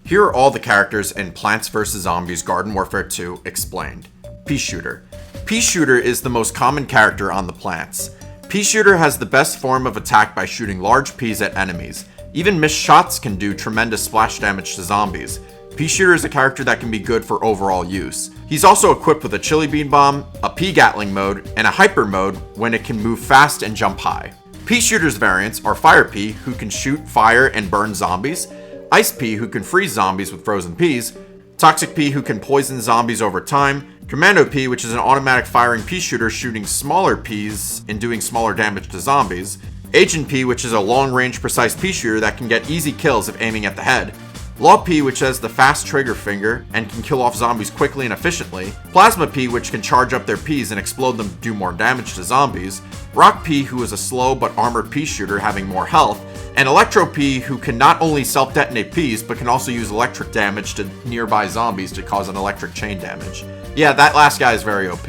Here are all the characters in Plants vs. Zombies Garden Warfare 2 explained. Peashooter. Peashooter is the most common character on the plants. Peashooter has the best form of attack by shooting large peas at enemies. Even missed shots can do tremendous splash damage to zombies. Peashooter is a character that can be good for overall use. He's also equipped with a chili bean bomb, a pea gatling mode, and a hyper mode when it can move fast and jump high. Peashooter's variants are Fire Pea, who can shoot fire and burn zombies, Ice Pea, who can freeze zombies with frozen peas, Toxic Pea, who can poison zombies over time, Commando Pea, which is an automatic firing pea shooter shooting smaller peas and doing smaller damage to zombies, Agent Pea, which is a long-range precise pea shooter that can get easy kills if aiming at the head, Law Pea, which has the fast trigger finger and can kill off zombies quickly and efficiently, Plasma Pea, which can charge up their peas and explode them to do more damage to zombies, Rock Pea, who is a slow but armored pea shooter having more health, and Electro Pea, who can not only self-detonate peas, but can also use electric damage to nearby zombies to cause an electric chain damage. Yeah, that last guy is very OP.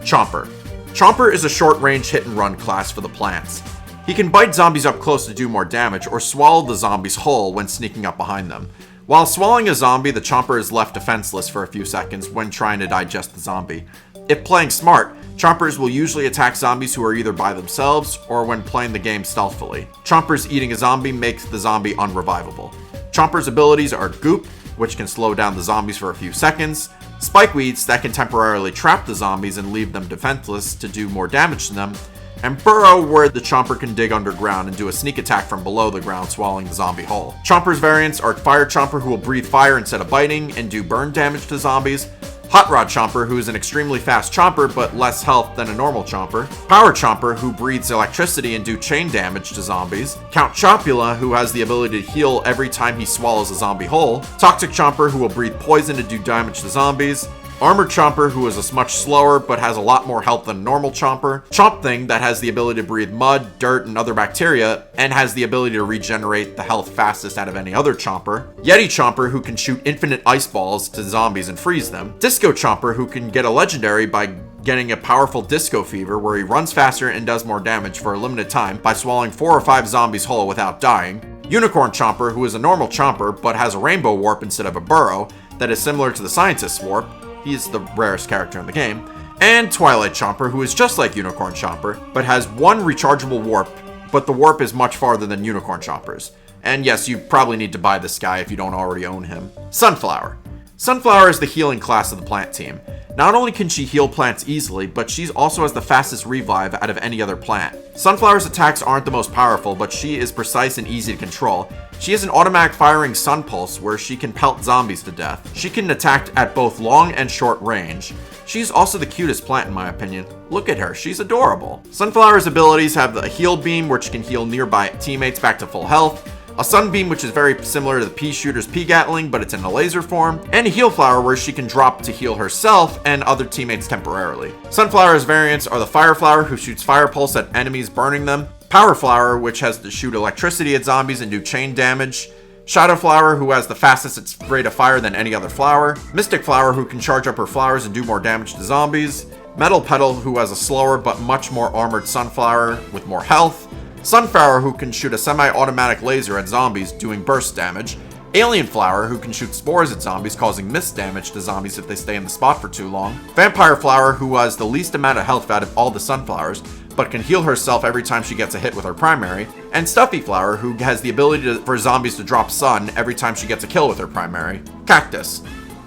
Chomper. Chomper is a short-range hit-and-run class for the plants. He can bite zombies up close to do more damage, or swallow the zombies whole when sneaking up behind them. While swallowing a zombie, the Chomper is left defenseless for a few seconds when trying to digest the zombie. If playing smart, Chompers will usually attack zombies who are either by themselves or when playing the game stealthily. Chompers eating a zombie makes the zombie unrevivable. Chomper's abilities are Goop, which can slow down the zombies for a few seconds, Spikeweeds that can temporarily trap the zombies and leave them defenseless to do more damage to them, and Burrow, where the Chomper can dig underground and do a sneak attack from below the ground, swallowing the zombie whole. Chomper's variants are Fire Chomper, who will breathe fire instead of biting and do burn damage to zombies, Hot Rod Chomper, who is an extremely fast chomper but less health than a normal chomper, Power Chomper, who breathes electricity and do chain damage to zombies, Count Chocula, who has the ability to heal every time he swallows a zombie whole, Toxic Chomper, who will breathe poison to do damage to zombies, Armored Chomper, who is much slower but has a lot more health than a normal Chomper. Chomp Thing, that has the ability to breathe mud, dirt, and other bacteria, and has the ability to regenerate the health fastest out of any other Chomper. Yeti Chomper, who can shoot infinite ice balls to zombies and freeze them. Disco Chomper, who can get a legendary by getting a powerful disco fever where he runs faster and does more damage for a limited time by swallowing 4 or 5 zombies whole without dying. Unicorn Chomper, who is a normal Chomper but has a rainbow warp instead of a burrow that is similar to the Scientist's warp. He's the rarest character in the game. And Twilight Chomper, who is just like Unicorn Chomper, but has 1 rechargeable warp, but the warp is much farther than Unicorn Chomper's. And yes, you probably need to buy this guy if you don't already own him. Sunflower. Sunflower is the healing class of the plant team. Not only can she heal plants easily, but she also has the fastest revive out of any other plant. Sunflower's attacks aren't the most powerful, but she is precise and easy to control. She has an automatic firing sun pulse where she can pelt zombies to death. She can attack at both long and short range. She's also the cutest plant in my opinion. Look at her, she's adorable. Sunflower's abilities have the heal beam, which can heal nearby teammates back to full health, a sunbeam, which is very similar to the pea shooter's pea gatling, but it's in a laser form, and a heal flower where she can drop to heal herself and other teammates temporarily. Sunflower's variants are the fire flower, who shoots fire pulse at enemies, burning them, power flower, which has to shoot electricity at zombies and do chain damage, shadow flower, who has the fastest rate of fire than any other flower, mystic flower, who can charge up her flowers and do more damage to zombies, metal petal, who has a slower but much more armored sunflower with more health, Sunflower, who can shoot a semi-automatic laser at zombies doing burst damage, Alien Flower, who can shoot spores at zombies causing mist damage to zombies if they stay in the spot for too long, Vampire Flower, who has the least amount of health out of all the sunflowers, but can heal herself every time she gets a hit with her primary, and Stuffy Flower, who has the ability for zombies to drop sun every time she gets a kill with her primary. Cactus.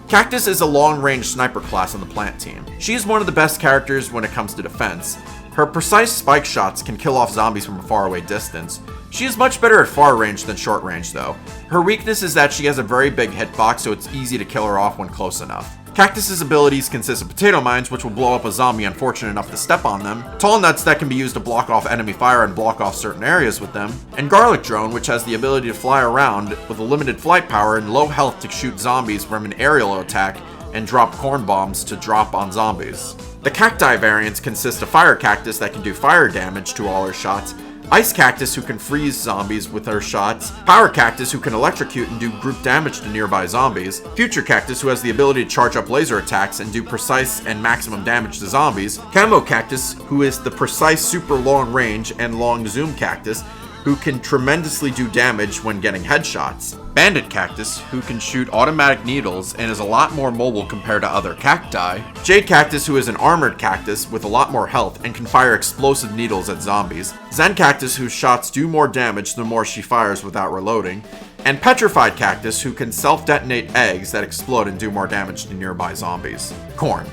Cactus is a long-range sniper class on the plant team. She is one of the best characters when it comes to defense. Her precise spike shots can kill off zombies from a faraway distance. She is much better at far range than short range though. Her weakness is that she has a very big hitbox, so it's easy to kill her off when close enough. Cactus's abilities consist of potato mines, which will blow up a zombie unfortunate enough to step on them, tall nuts that can be used to block off enemy fire and block off certain areas with them, and garlic drone, which has the ability to fly around with a limited flight power and low health to shoot zombies from an aerial attack and drop corn bombs to drop on zombies. The cacti variants consist of Fire Cactus that can do fire damage to all her shots, Ice Cactus who can freeze zombies with her shots, Power Cactus who can electrocute and do group damage to nearby zombies, Future Cactus who has the ability to charge up laser attacks and do precise and maximum damage to zombies, Camo Cactus who is the precise super long range and long zoom cactus, who can tremendously do damage when getting headshots. Bandit Cactus, who can shoot automatic needles and is a lot more mobile compared to other cacti. Jade Cactus, who is an armored cactus with a lot more health and can fire explosive needles at zombies. Zen Cactus, whose shots do more damage the more she fires without reloading. And Petrified Cactus, who can self-detonate eggs that explode and do more damage to nearby zombies. Corn.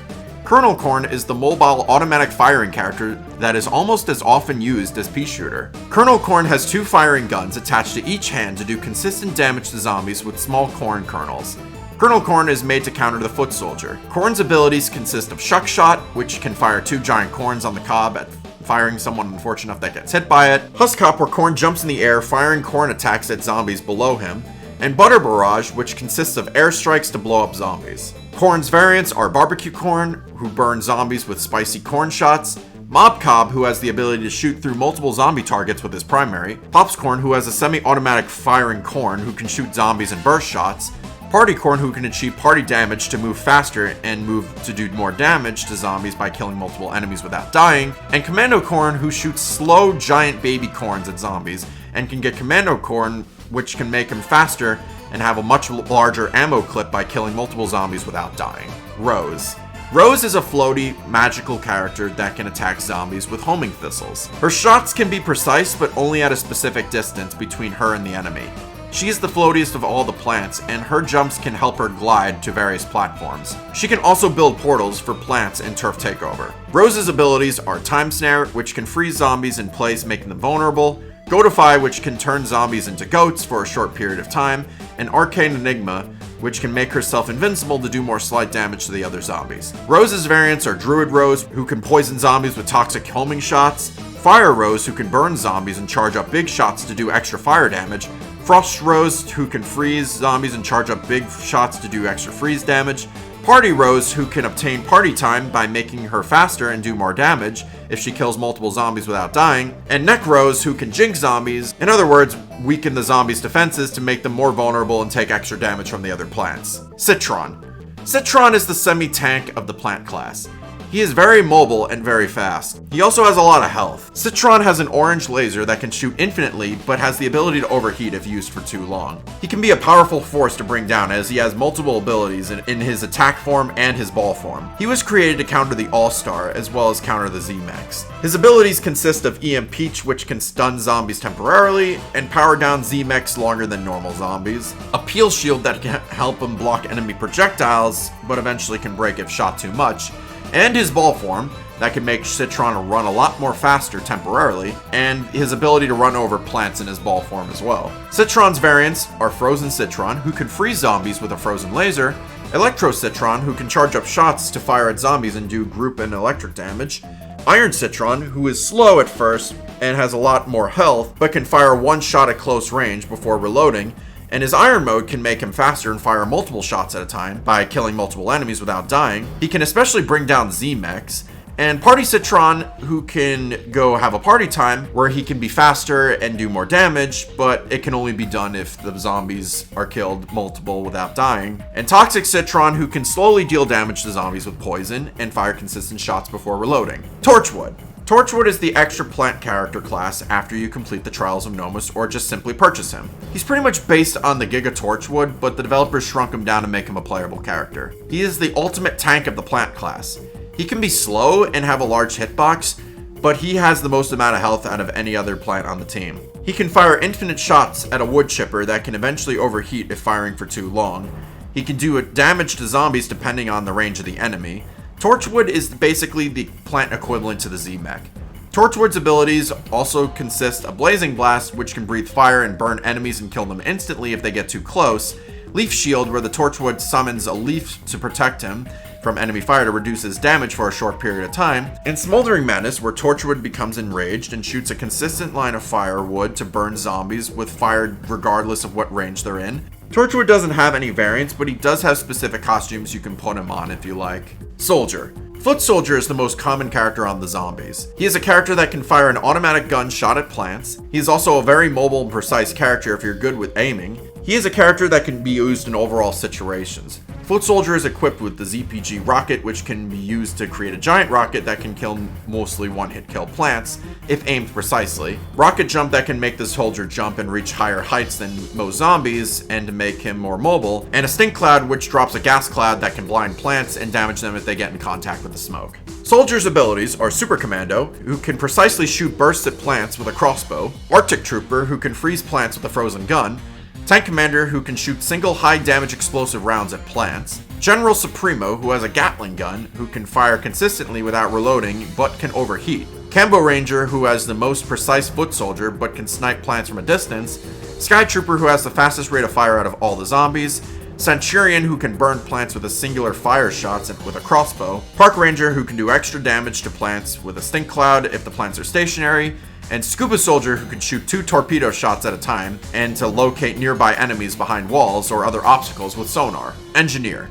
Colonel Corn is the mobile automatic firing character that is almost as often used as Peashooter. Colonel Corn has 2 firing guns attached to each hand to do consistent damage to zombies with small corn kernels. Colonel Corn is made to counter the foot soldier. Corn's abilities consist of Shuck Shot, which can fire 2 giant corns on the cob at firing someone unfortunate enough that gets hit by it. Husk Hop, where Corn jumps in the air, firing corn attacks at zombies below him. And Butter Barrage, which consists of airstrikes to blow up zombies. Corn's variants are Barbecue Corn, who burns zombies with spicy corn shots, Mob Cob, who has the ability to shoot through multiple zombie targets with his primary, Pops Corn, who has a semi-automatic firing corn who can shoot zombies in burst shots, Party Corn, who can achieve party damage to move faster and move to do more damage to zombies by killing multiple enemies without dying, and Commando Corn, who shoots slow giant baby corns at zombies and can get Commando Corn, which can make him faster and have a much larger ammo clip by killing multiple zombies without dying. Rose. Rose is a floaty, magical character that can attack zombies with homing thistles. Her shots can be precise, but only at a specific distance between her and the enemy. She is the floatiest of all the plants, and her jumps can help her glide to various platforms. She can also build portals for plants in Turf Takeover. Rose's abilities are Time Snare, which can freeze zombies in place, making them vulnerable, Goatify, which can turn zombies into goats for a short period of time, and Arcane Enigma, which can make herself invincible to do more slight damage to the other zombies. Rose's variants are Druid Rose, who can poison zombies with toxic homing shots, Fire Rose, who can burn zombies and charge up big shots to do extra fire damage, Frost Rose, who can freeze zombies and charge up big shots to do extra freeze damage, Party Rose, who can obtain party time by making her faster and do more damage if she kills multiple zombies without dying, and Neck Rose, who can jinx zombies, in other words, weaken the zombies' defenses to make them more vulnerable and take extra damage from the other plants. Citron. Citron is the semi-tank of the plant class. He is very mobile and very fast. He also has a lot of health. Citron has an orange laser that can shoot infinitely, but has the ability to overheat if used for too long. He can be a powerful force to bring down, as he has multiple abilities in his attack form and his ball form. He was created to counter the All-Star, as well as counter the Z-Max. His abilities consist of EM Peach, which can stun zombies temporarily, and power down Z-Max longer than normal zombies. A Peel Shield that can help him block enemy projectiles, but eventually can break if shot too much. And his ball form, that can make Citron run a lot more faster temporarily, and his ability to run over plants in his ball form as well. Citron's variants are Frozen Citron, who can freeze zombies with a frozen laser, Electro Citron, who can charge up shots to fire at zombies and do group and electric damage, Iron Citron, who is slow at first and has a lot more health, but can fire one shot at close range before reloading, and his Iron Mode can make him faster and fire multiple shots at a time by killing multiple enemies without dying. He can especially bring down Z-Mechs. And Party Citron, who can go have a party time where he can be faster and do more damage, but it can only be done if the zombies are killed multiple without dying. And Toxic Citron, who can slowly deal damage to zombies with poison and fire consistent shots before reloading. Torchwood. Torchwood is the extra plant character class after you complete the Trials of Nomus or just simply purchase him. He's pretty much based on the Giga Torchwood, but the developers shrunk him down to make him a playable character. He is the ultimate tank of the plant class. He can be slow and have a large hitbox, but he has the most amount of health out of any other plant on the team. He can fire infinite shots at a wood chipper that can eventually overheat if firing for too long. He can do damage to zombies depending on the range of the enemy. Torchwood is basically the plant equivalent to the Z-Mech. Torchwood's abilities also consist of Blazing Blast, which can breathe fire and burn enemies and kill them instantly if they get too close, Leaf Shield, where the Torchwood summons a leaf to protect him from enemy fire to reduce his damage for a short period of time, and Smoldering Madness, where Torchwood becomes enraged and shoots a consistent line of firewood to burn zombies with fire regardless of what range they're in. Torchwood doesn't have any variants, but he does have specific costumes you can put him on if you like. Soldier. Foot Soldier is the most common character on the zombies. He is a character that can fire an automatic gun shot at plants. He is also a very mobile and precise character if you're good with aiming. He is a character that can be used in overall situations. Foot Soldier is equipped with the ZPG rocket, which can be used to create a giant rocket that can kill mostly one-hit kill plants, if aimed precisely. Rocket Jump that can make the soldier jump and reach higher heights than most zombies, and to make him more mobile. And a Stink Cloud, which drops a gas cloud that can blind plants and damage them if they get in contact with the smoke. Soldier's abilities are Super Commando, who can precisely shoot bursts at plants with a crossbow. Arctic Trooper, who can freeze plants with a frozen gun. Tank Commander, who can shoot single high-damage explosive rounds at plants. General Supremo, who has a Gatling gun, who can fire consistently without reloading, but can overheat. Cambo Ranger, who has the most precise foot soldier, but can snipe plants from a distance. Sky Trooper, who has the fastest rate of fire out of all the zombies. Centurion, who can burn plants with a singular fire shots with a crossbow. Park Ranger, who can do extra damage to plants with a Stink Cloud if the plants are stationary. And Scuba Soldier, who can shoot 2 torpedo shots at a time and to locate nearby enemies behind walls or other obstacles with sonar. Engineer.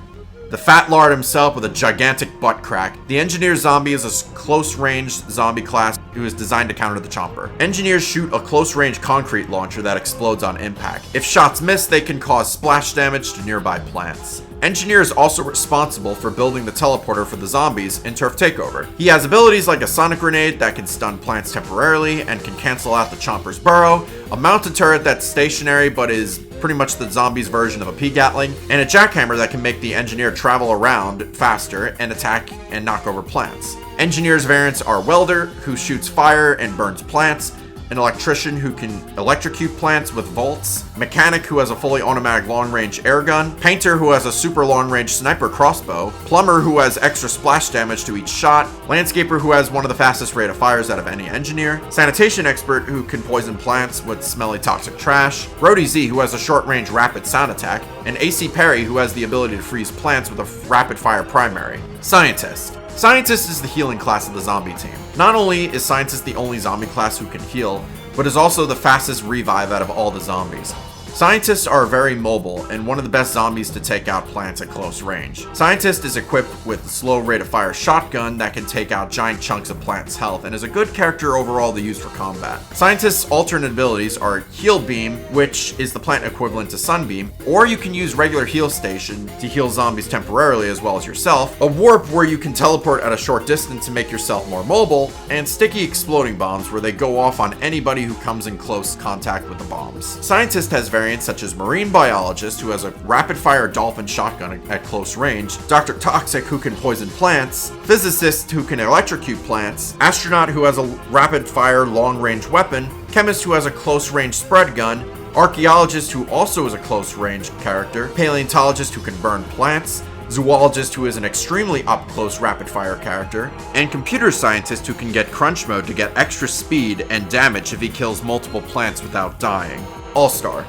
The Fat Lord himself with a gigantic butt crack. The Engineer zombie is a close-range zombie class who is designed to counter the Chomper. Engineers shoot a close-range concrete launcher that explodes on impact. If shots miss, they can cause splash damage to nearby plants. Engineer is also responsible for building the teleporter for the zombies in Turf Takeover. He has abilities like a sonic grenade that can stun plants temporarily and can cancel out the Chomper's burrow, a mounted turret that's stationary but is pretty much the zombies' version of a P-Gatling, and a jackhammer that can make the Engineer travel around faster and attack and knock over plants. Engineer's variants are Welder, who shoots fire and burns plants, an Electrician who can electrocute plants with volts, Mechanic who has a fully automatic long-range air gun, Painter who has a super long-range sniper crossbow, Plumber who has extra splash damage to each shot, Landscaper who has one of the fastest rate of fires out of any Engineer, Sanitation Expert who can poison plants with smelly toxic trash, Rhodey Z who has a short-range rapid sound attack, and AC Perry who has the ability to freeze plants with a rapid-fire primary. Scientist. Scientist is the healing class of the zombie team. Not only is Scientist the only zombie class who can heal, but is also the fastest revive out of all the zombies. Scientists are very mobile and one of the best zombies to take out plants at close range. Scientist is equipped with a slow rate of fire shotgun that can take out giant chunks of plants' health and is a good character overall to use for combat. Scientist's alternate abilities are Heal Beam, which is the plant equivalent to Sunbeam, or you can use regular Heal Station to heal zombies temporarily as well as yourself, a Warp where you can teleport at a short distance to make yourself more mobile, and Sticky Exploding Bombs where they go off on anybody who comes in close contact with the bombs. Scientist has variants such as Marine Biologist, who has a rapid-fire dolphin shotgun at close range, Dr. Toxic, who can poison plants, Physicist, who can electrocute plants, Astronaut, who has a rapid-fire long-range weapon, Chemist, who has a close-range spread gun, Archaeologist, who also is a close-range character, Paleontologist, who can burn plants, Zoologist, who is an extremely up-close rapid-fire character, and Computer Scientist, who can get Crunch Mode to get extra speed and damage if he kills multiple plants without dying. All-Star.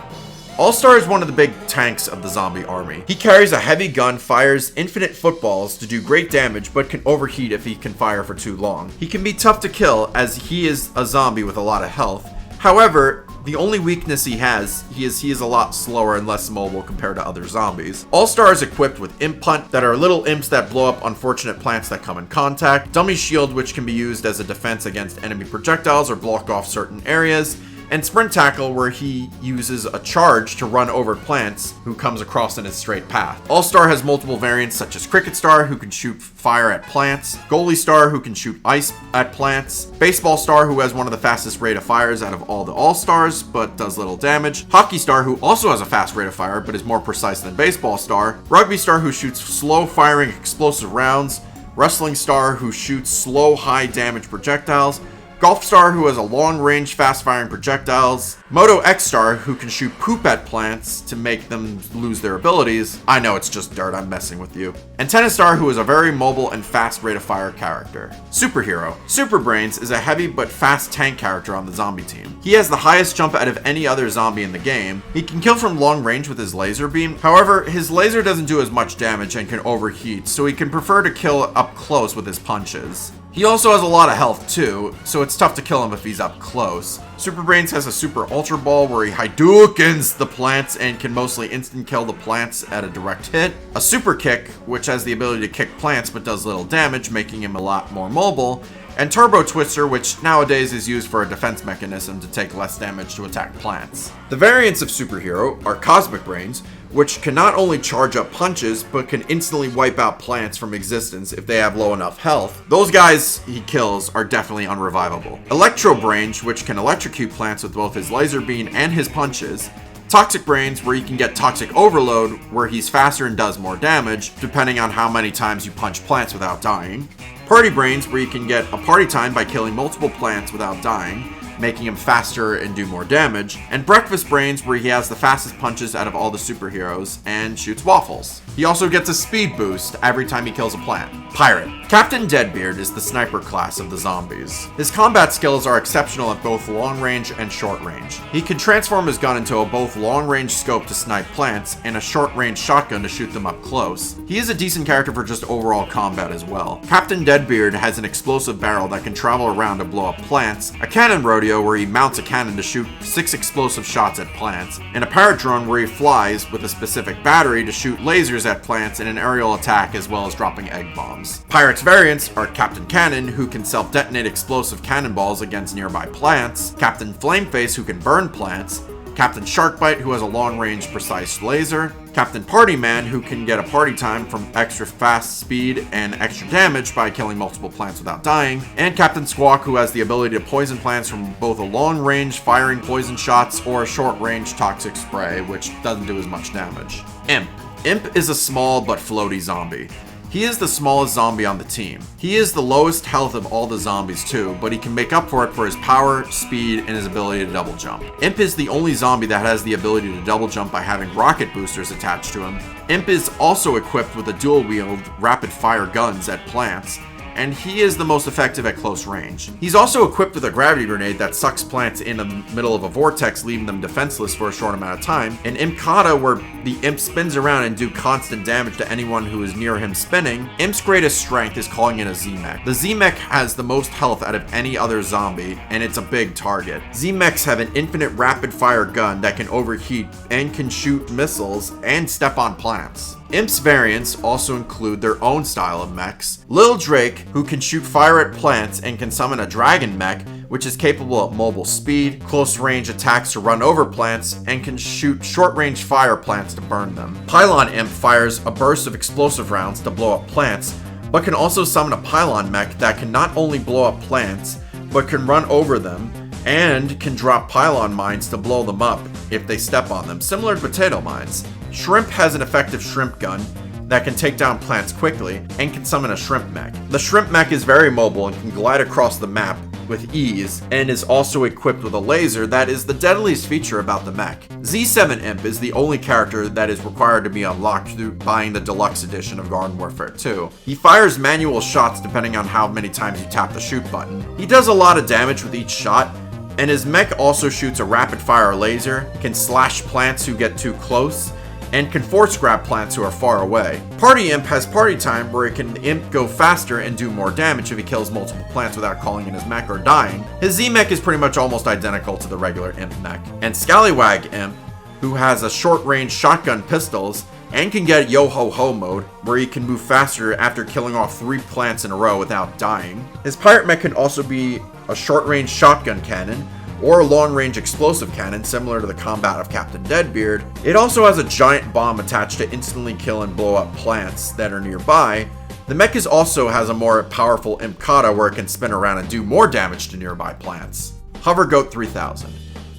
All-Star is one of the big tanks of the zombie army. He carries a heavy gun, fires infinite footballs to do great damage, but can overheat if he can fire for too long. He can be tough to kill as he is a zombie with a lot of health. However, the only weakness he is a lot slower and less mobile compared to other zombies. All-Star is equipped with Imp Punt that are little imps that blow up unfortunate plants that come in contact, Dummy Shield which can be used as a defense against enemy projectiles or block off certain areas, and Sprint Tackle where he uses a charge to run over plants who comes across in his straight path. All-Star has multiple variants such as Cricket Star who can shoot fire at plants, Goalie Star who can shoot ice at plants, Baseball Star who has one of the fastest rate of fires out of all the All-Stars but does little damage, Hockey Star who also has a fast rate of fire but is more precise than Baseball Star, Rugby Star who shoots slow firing explosive rounds, Wrestling Star who shoots slow high damage projectiles, Golf Star who has a long-range fast-firing projectiles, Moto X Star who can shoot poop at plants to make them lose their abilities. I know it's just dirt, I'm messing with you. And Tennis Star who is a very mobile and fast rate of fire character. Superhero. Super Brains is a heavy but fast tank character on the zombie team. He has the highest jump out of any other zombie in the game. He can kill from long range with his laser beam. However, his laser doesn't do as much damage and can overheat, so he can prefer to kill up close with his punches. He also has a lot of health too, so it's tough to kill him if he's up close. Super Brains has a Super Ultra Ball where he Hadoukens the plants and can mostly instant kill the plants at a direct hit. A Super Kick, which has the ability to kick plants but does little damage, making him a lot more mobile. And Turbo Twister, which nowadays is used for a defense mechanism to take less damage to attack plants. The variants of Superhero are Cosmic Brains, which can not only charge up punches, but can instantly wipe out plants from existence if they have low enough health. Those guys he kills are definitely unrevivable. Electro Brains, which can electrocute plants with both his laser beam and his punches. Toxic Brains, where you can get Toxic Overload, where he's faster and does more damage, depending on how many times you punch plants without dying. Party Brains, where you can get a party time by killing multiple plants without dying, making him faster and do more damage. And Breakfast Brains, where he has the fastest punches out of all the superheroes and shoots waffles. He also gets a speed boost every time he kills a plant. Pirate. Captain Deadbeard is the sniper class of the zombies. His combat skills are exceptional at both long range and short range. He can transform his gun into a both long range scope to snipe plants and a short range shotgun to shoot them up close. He is a decent character for just overall combat as well. Captain Deadbeard has an explosive barrel that can travel around to blow up plants, a cannon rodeo where he mounts a cannon to shoot 6 explosive shots at plants, and a parrot drone where he flies with a specific battery to shoot lasers at plants in an aerial attack as well as dropping egg bombs. Pirate's variants are Captain Cannon, who can self-detonate explosive cannonballs against nearby plants, Captain Flameface, who can burn plants, Captain Sharkbite, who has a long-range precise laser, Captain Partyman, who can get a party time from extra fast speed and extra damage by killing multiple plants without dying, and Captain Squawk, who has the ability to poison plants from both a long-range firing poison shots or a short-range toxic spray, which doesn't do as much damage. Imp. Imp is a small but floaty zombie. He is the smallest zombie on the team. He is the lowest health of all the zombies too, but he can make up for it for his power, speed, and his ability to double jump. Imp is the only zombie that has the ability to double jump by having rocket boosters attached to him. Imp is also equipped with a dual-wield rapid-fire guns at plants, and he is the most effective at close range. He's also equipped with a gravity grenade that sucks plants in the middle of a vortex, leaving them defenseless for a short amount of time, and Imp Kata, where the Imp spins around and do constant damage to anyone who is near him spinning. Imp's greatest strength is calling in a Z-Mech. The Z-Mech has the most health out of any other zombie, and it's a big target. Z-Mechs have an infinite rapid-fire gun that can overheat and can shoot missiles and step on plants. Imp's variants also include their own style of mechs. Lil Drake, who can shoot fire at plants and can summon a dragon mech, which is capable of mobile speed, close range attacks to run over plants, and can shoot short range fire plants to burn them. Pylon Imp fires a burst of explosive rounds to blow up plants, but can also summon a pylon mech that can not only blow up plants, but can run over them, and can drop pylon mines to blow them up if they step on them, similar to potato mines. Shrimp has an effective shrimp gun that can take down plants quickly and can summon a shrimp mech. The shrimp mech is very mobile and can glide across the map with ease, and is also equipped with a laser that is the deadliest feature about the mech. Z7 Imp is the only character that is required to be unlocked through buying the deluxe edition of Garden Warfare 2. He fires manual shots depending on how many times you tap the shoot button. He does a lot of damage with each shot, and his mech also shoots a rapid fire laser, can slash plants who get too close, and can force grab plants who are far away. Party Imp has party time, where it can Imp go faster and do more damage if he kills multiple plants without calling in his mech or dying. His Z-Mech is pretty much almost identical to the regular Imp mech. And Scallywag Imp, who has a short-range shotgun pistols and can get Yo-Ho-Ho mode, where he can move faster after killing off 3 plants in a row without dying. His pirate mech can also be a short-range shotgun cannon, or a long-range explosive cannon similar to the combat of Captain Deadbeard. It also has a giant bomb attached to instantly kill and blow up plants that are nearby. The mech also has a more powerful Imp Kata, where it can spin around and do more damage to nearby plants. Hover Goat 3000.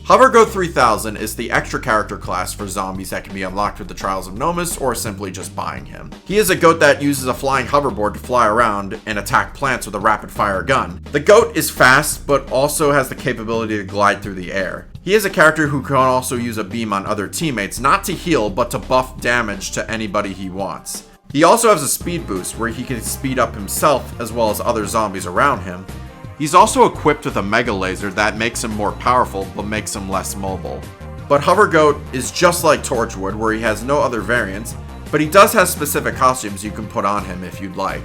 Hover Goat 3000 is the extra character class for zombies that can be unlocked with the Trials of Nomus or simply just buying him. He is a goat that uses a flying hoverboard to fly around and attack plants with a rapid fire gun. The goat is fast, but also has the capability to glide through the air. He is a character who can also use a beam on other teammates, not to heal, but to buff damage to anybody he wants. He also has a speed boost, where he can speed up himself as well as other zombies around him. He's also equipped with a mega laser that makes him more powerful, but makes him less mobile. But Hover Goat is just like Torchwood, where he has no other variants, but he does have specific costumes you can put on him if you'd like.